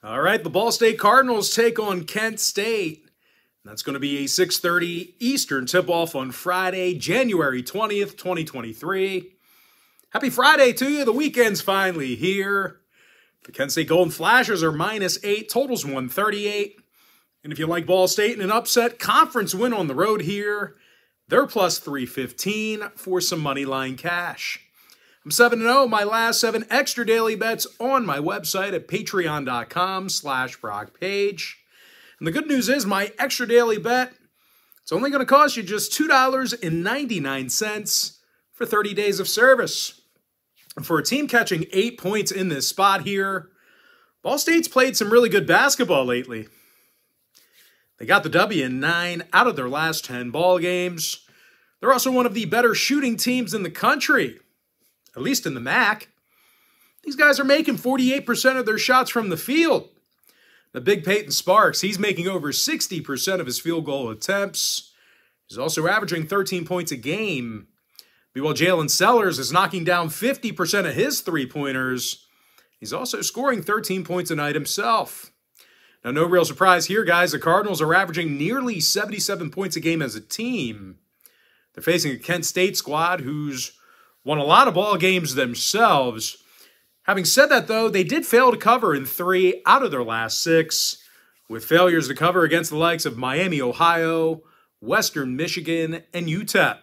All right, the Ball State Cardinals take on Kent State. That's going to be a 6:30 Eastern tip-off on Friday, January 20th, 2023. Happy Friday to you. The weekend's finally here. The Kent State Golden Flashers are -8, totals 138. And if you like Ball State in an upset conference win on the road here, they're plus 315 for some money line cash. I'm 7-0, my last 7 extra daily bets on my website at patreon.com/BrockPage. And the good news is my extra daily bet, it's only going to cost you just $2.99 for 30 days of service. And for a team catching 8 points in this spot here, Ball State's played some really good basketball lately. They got the W in 9 out of their last 10 ball games. They're also one of the better shooting teams in the country, at least in the MAC. These guys are making 48% of their shots from the field. The big Peyton Sparks, he's making over 60% of his field goal attempts. He's also averaging 13 points a game. Meanwhile, Jalen Sellers is knocking down 50% of his three-pointers. He's also scoring 13 points a night himself. Now, no real surprise here, guys. The Cardinals are averaging nearly 77 points a game as a team. They're facing a Kent State squad who's won a lot of ball games themselves. Having said that, though, they did fail to cover in 3 out of their last 6, with failures to cover against the likes of Miami, Ohio, Western Michigan, and UTEP.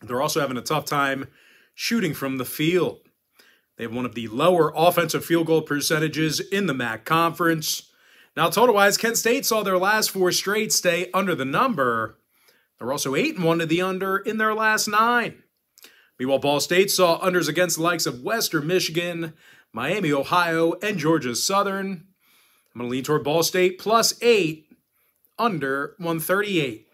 They're also having a tough time shooting from the field. They have one of the lower offensive field goal percentages in the MAC conference. Now, total-wise, Kent State saw their last 4 straight stay under the number. They're also 8-1 to the under in their last 9. Meanwhile, Ball State saw unders against the likes of Western Michigan, Miami, Ohio, and Georgia Southern. I'm going to lean toward Ball State +8, under 138.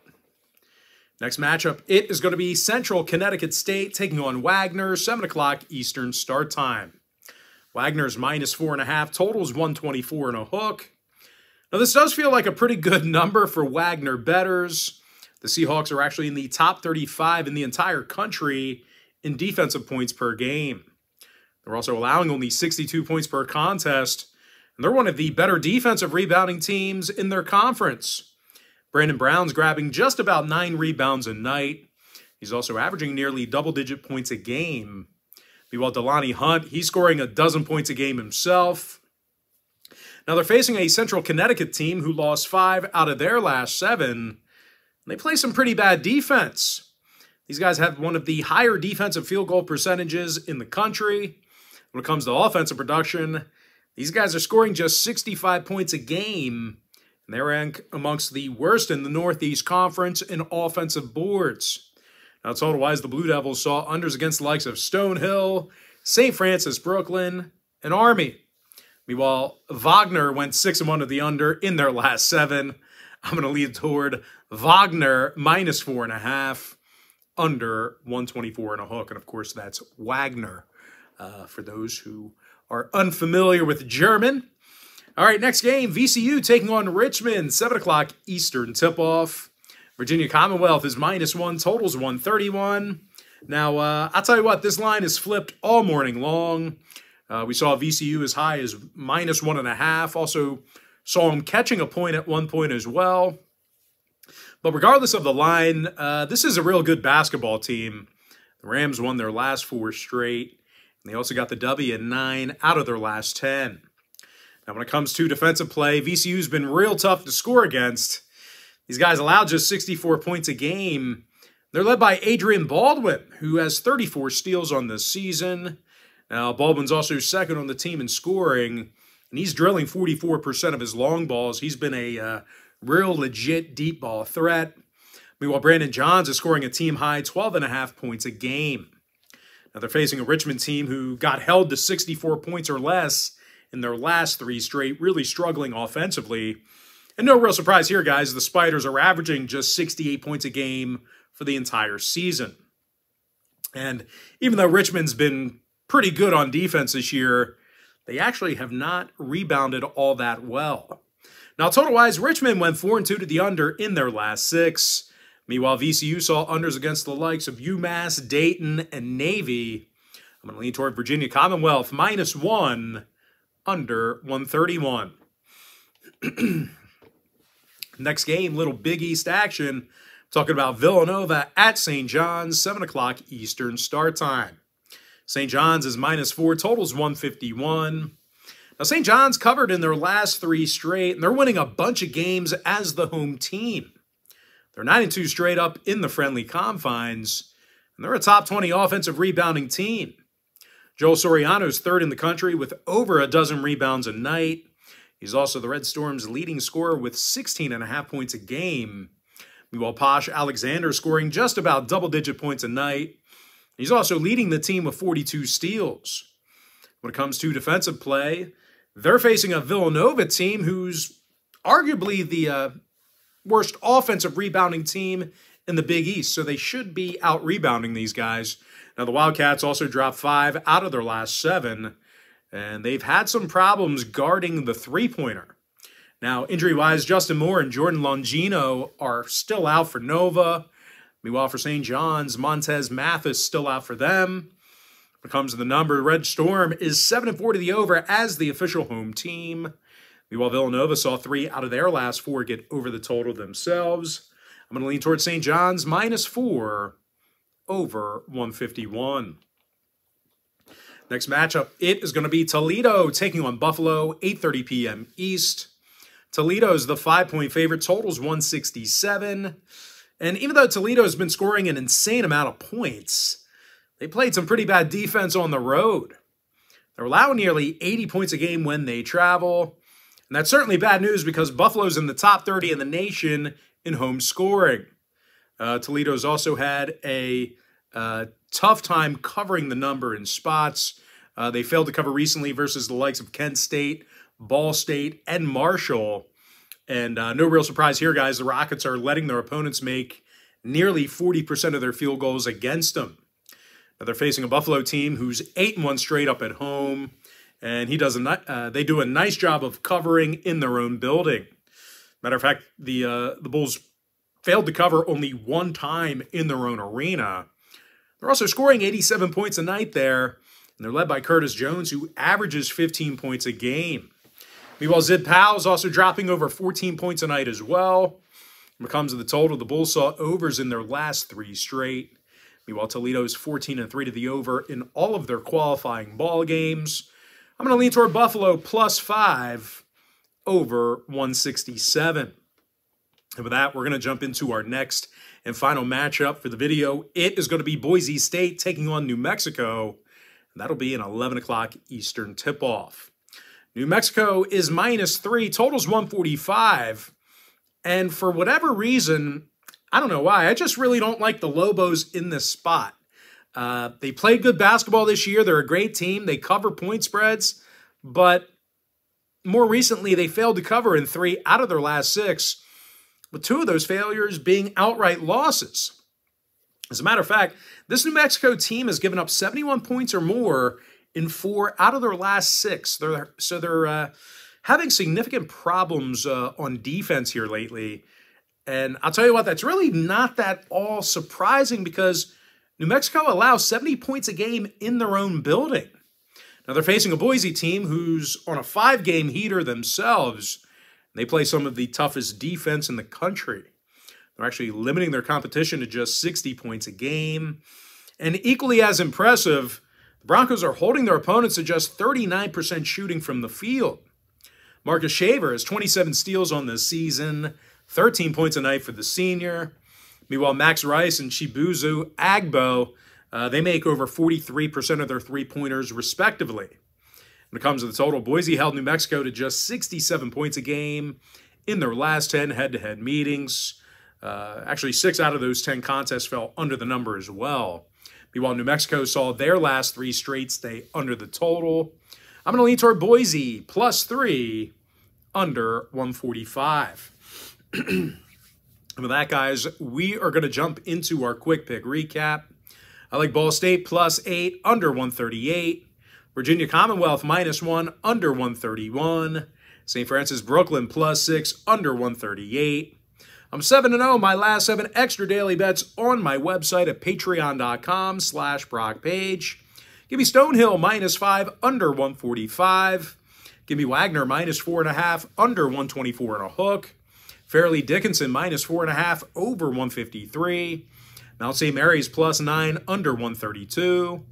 Next matchup, it is going to be Central Connecticut State taking on Wagner, 7 o'clock Eastern start time. Wagner's -4.5, totals 124 and a hook. Now, this does feel like a pretty good number for Wagner bettors. The Seahawks are actually in the top 35 in the entire country in defensive points per game. They're also allowing only 62 points per contest, and they're one of the better defensive rebounding teams in their conference. Brandon Brown's grabbing just about 9 rebounds a night. He's also averaging nearly double-digit points a game. Meanwhile, Delani Hunt, he's scoring a dozen points a game himself. Now, they're facing a Central Connecticut team who lost 5 out of their last 7. And they play some pretty bad defense. These guys have one of the higher defensive field goal percentages in the country. When it comes to offensive production, these guys are scoring just 65 points a game. And they rank amongst the worst in the Northeast Conference in offensive boards. Now, total-wise, the Blue Devils saw unders against the likes of Stonehill, St. Francis, Brooklyn, and Army. Meanwhile, Wagner went 6-1 to the under in their last 7. I'm going to lead toward Wagner -4.5, under 124 and a hook. And, of course, that's Wagner for those who are unfamiliar with German. All right, next game, VCU taking on Richmond, 7 o'clock Eastern tip-off. Virginia Commonwealth is -1, totals 131. Now, I'll tell you what, this line is flipped all morning long. We saw VCU as high as -1.5. Also saw them catching a point at one point as well. But regardless of the line, this is a real good basketball team. The Rams won their last 4 straight. And they also got the W in 9 out of their last 10. Now, when it comes to defensive play, VCU's been real tough to score against. These guys allowed just 64 points a game. They're led by Adrian Baldwin, who has 34 steals on the season. Now, Baldwin's also second on the team in scoring, and he's drilling 44% of his long balls. He's been a real legit deep ball threat. Meanwhile, Brandon Johns is scoring a team-high 12.5 points a game. Now, they're facing a Richmond team who got held to 64 points or less in their last 3 straight, really struggling offensively. And no real surprise here, guys. The Spiders are averaging just 68 points a game for the entire season. And even though Richmond's been pretty good on defense this year, they actually have not rebounded all that well. Now, total-wise, Richmond went 4-2 to the under in their last 6. Meanwhile, VCU saw unders against the likes of UMass, Dayton, and Navy. I'm going to lean toward Virginia Commonwealth, -1, under 131. Next game, little Big East action. Talking about Villanova at St. John's, 7 o'clock Eastern start time. St. John's is -4, totals 151. Now, St. John's covered in their last 3 straight, and they're winning a bunch of games as the home team. They're 9-2 straight up in the friendly confines, and they're a top 20 offensive rebounding team. Joel Soriano's 3rd in the country with over a dozen rebounds a night. He's also the Red Storm's leading scorer with 16.5 points a game. Meanwhile, Posh Alexander scoring just about double-digit points a night. He's also leading the team with 42 steals. When it comes to defensive play, they're facing a Villanova team who's arguably the worst offensive rebounding team in the Big East, so they should be out-rebounding these guys. Now, the Wildcats also dropped 5 out of their last 7, and they've had some problems guarding the three-pointer. Now, injury-wise, Justin Moore and Jordan Longino are still out for Nova. Meanwhile, for St. John's, Montez Mathis still out for them. When it comes to the number, Red Storm is 7-4 to the over as the official home team. Meanwhile, Villanova saw 3 out of their last 4 get over the total themselves. I'm going to lean towards St. John's -4 over 151. Next matchup, it is going to be Toledo taking on Buffalo, 8:30 p.m. East. Toledo's the 5-point favorite, totals 167. And even though Toledo's been scoring an insane amount of points, they played some pretty bad defense on the road. They're allowing nearly 80 points a game when they travel. And that's certainly bad news because Buffalo's in the top 30 in the nation in home scoring. Toledo's also had a tough time covering the number in spots. They failed to cover recently versus the likes of Kent State, Ball State, and Marshall. And no real surprise here, guys. The Rockets are letting their opponents make nearly 40% of their field goals against them. Now, they're facing a Buffalo team who's 8-1 straight up at home, and they do a nice job of covering in their own building. Matter of fact, the Bulls failed to cover only 1 time in their own arena. They're also scoring 87 points a night there, and they're led by Curtis Jones, who averages 15 points a game. Meanwhile, Zid Powell's also dropping over 14 points a night as well. When it comes to the total, the Bulls saw overs in their last 3 straight. Meanwhile, Toledo's 14-3 to the over in all of their qualifying ball games. I'm going to lean toward Buffalo +5 over 167. And with that, we're going to jump into our next and final matchup for the video. It is going to be Boise State taking on New Mexico. And that'll be an 11 o'clock Eastern tip-off. New Mexico is -3, totals 145. And for whatever reason, I don't know why, I just really don't like the Lobos in this spot. They played good basketball this year. They're a great team. They cover point spreads. But more recently, they failed to cover in 3 out of their last 6, with 2 of those failures being outright losses. As a matter of fact, this New Mexico team has given up 71 points or more in 4 out of their last 6. They're having significant problems on defense here lately. And I'll tell you what, that's really not that all surprising because New Mexico allows 70 points a game in their own building. Now, they're facing a Boise team who's on a 5-game heater themselves. They play some of the toughest defense in the country. They're actually limiting their competition to just 60 points a game. And equally as impressive, the Broncos are holding their opponents to just 39% shooting from the field. Marcus Shaver has 27 steals on the season, 13 points a night for the senior. Meanwhile, Max Rice and Chibuzo Agbo, they make over 43% of their three-pointers respectively. When it comes to the total, Boise held New Mexico to just 67 points a game in their last 10 head-to-head meetings. Actually, 6 out of those 10 contests fell under the number as well. Meanwhile, New Mexico saw their last 3 straight stay under the total. I'm going to lean toward Boise +3 under 145. And with that, guys, we are going to jump into our quick pick recap. I like Ball State +8 under 138. Virginia Commonwealth -1 under 131. St. Francis Brooklyn +6 under 138. I'm 7-0, my last 7 extra daily bets on my website at patreon.com/BrockPage. Give me Stonehill -5 under 145. Give me Wagner minus 4.5, under 124 and a hook. FAIRLEIGH Dickinson minus 4.5, over 153. Mount St. Mary's plus 9, under 132.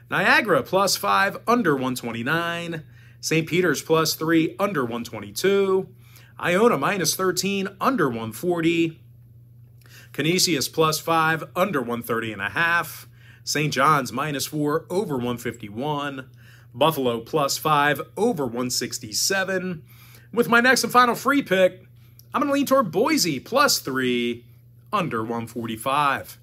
Niagara plus 5, under 129. St. Peter's plus 3, under 122. Iona minus 13, under 140. Canisius plus 5, under 130 and a half. St. John's minus 4, over 151. Buffalo plus 5, over 167. With my next and final free pick, I'm going to lean toward Boise plus 3, under 145.